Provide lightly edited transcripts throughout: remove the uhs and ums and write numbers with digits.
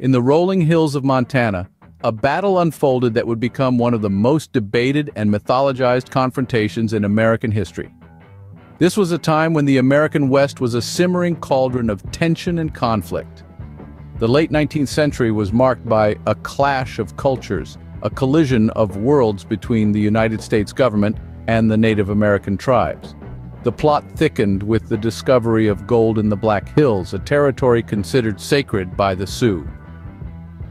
In the rolling hills of Montana, a battle unfolded that would become one of the most debated and mythologized confrontations in American history. This was a time when the American West was a simmering cauldron of tension and conflict. The late 19th century was marked by a clash of cultures, a collision of worlds between the United States government and the Native American tribes. The plot thickened with the discovery of gold in the Black Hills, a territory considered sacred by the Sioux.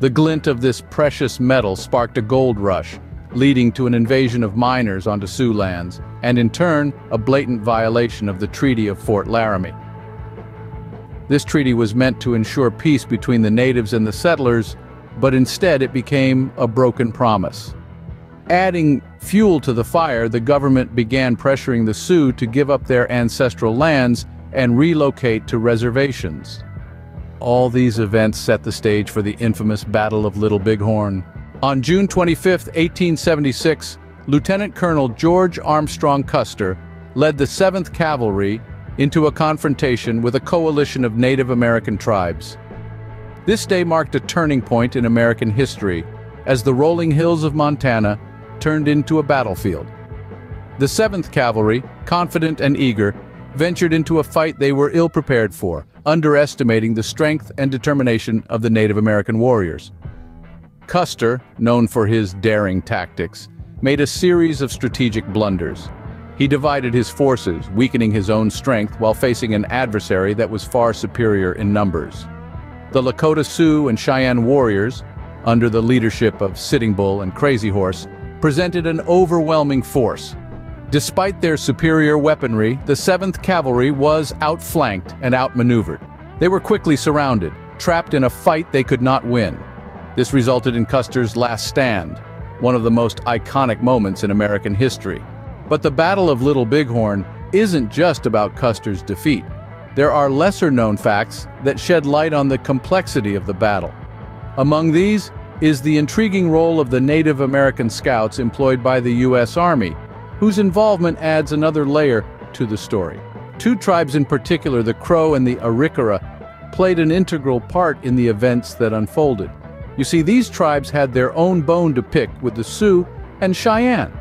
The glint of this precious metal sparked a gold rush, leading to an invasion of miners onto Sioux lands, and in turn, a blatant violation of the Treaty of Fort Laramie. This treaty was meant to ensure peace between the natives and the settlers, but instead it became a broken promise. Adding fuel to the fire, the government began pressuring the Sioux to give up their ancestral lands and relocate to reservations. All these events set the stage for the infamous Battle of Little Bighorn. On June 25, 1876, Lieutenant Colonel George Armstrong Custer led the 7th Cavalry into a confrontation with a coalition of Native American tribes. This day marked a turning point in American history as the rolling hills of Montana turned into a battlefield. The 7th Cavalry, confident and eager, ventured into a fight they were ill-prepared for, underestimating the strength and determination of the Native American warriors. Custer, known for his daring tactics, made a series of strategic blunders. He divided his forces, weakening his own strength while facing an adversary that was far superior in numbers. The Lakota Sioux and Cheyenne warriors, under the leadership of Sitting Bull and Crazy Horse, presented an overwhelming force. Despite their superior weaponry, the 7th Cavalry was outflanked and outmaneuvered. They were quickly surrounded, trapped in a fight they could not win. This resulted in Custer's last stand, one of the most iconic moments in American history. But the Battle of Little Bighorn isn't just about Custer's defeat. There are lesser-known facts that shed light on the complexity of the battle. Among these is the intriguing role of the Native American scouts employed by the U.S. Army, whose involvement adds another layer to the story. Two tribes in particular, the Crow and the Arikara, played an integral part in the events that unfolded. You see, these tribes had their own bone to pick with the Sioux and Cheyenne.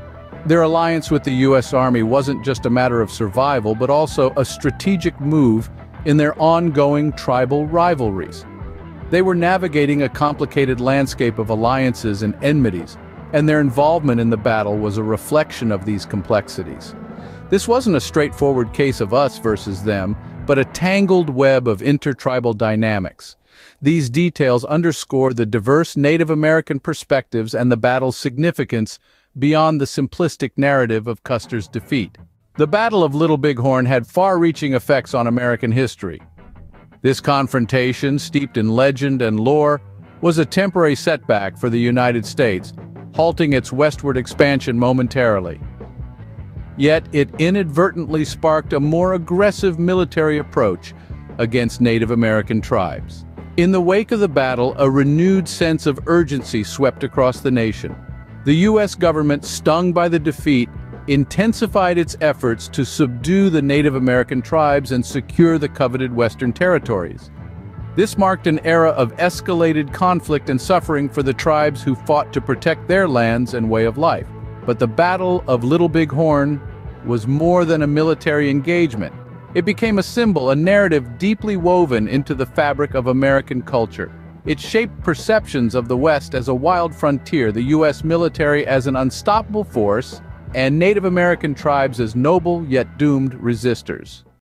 Their alliance with the U.S. Army wasn't just a matter of survival, but also a strategic move in their ongoing tribal rivalries. They were navigating a complicated landscape of alliances and enmities, and their involvement in the battle was a reflection of these complexities. This wasn't a straightforward case of us versus them, but a tangled web of intertribal dynamics. These details underscore the diverse Native American perspectives and the battle's significance beyond the simplistic narrative of Custer's defeat. The Battle of Little Bighorn had far-reaching effects on American history. This confrontation, steeped in legend and lore, was a temporary setback for the United States, halting its westward expansion momentarily. Yet it inadvertently sparked a more aggressive military approach against Native American tribes. In the wake of the battle, a renewed sense of urgency swept across the nation. The U.S. government, stung by the defeat, intensified its efforts to subdue the Native American tribes and secure the coveted Western territories. This marked an era of escalated conflict and suffering for the tribes who fought to protect their lands and way of life. But the Battle of Little Bighorn was more than a military engagement. It became a symbol, a narrative deeply woven into the fabric of American culture. It shaped perceptions of the West as a wild frontier, the U.S. military as an unstoppable force, and Native American tribes as noble yet doomed resistors.